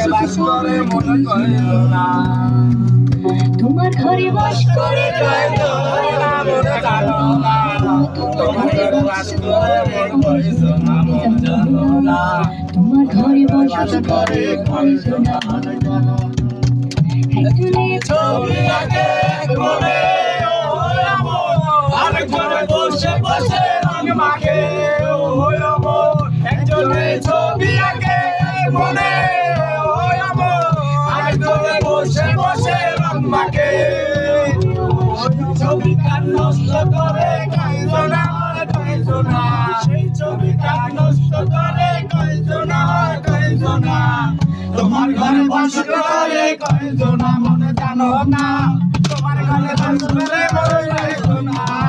বাস করে মনে কইল না তোমার ঘরে বাস করে মনে জানো না তোমার ঘরে বাস করে মন কইল না মন জানো না তোমার ঘরে বাস করে কইল না ছবি আগে মনে আর ঘরে বসে বসে রং মাখে একজনে ছবি আগে মনে আর ঘরে বসে বসে রং মাখে ছবি কান নষ্ট করে কয়জনা সেই ছবি কান নষ্ট করে কয়জনা তোমার ঘরে বাস করে কয়জনা মনে জানো না তোমার ঘরে বাস করে মনে জানো না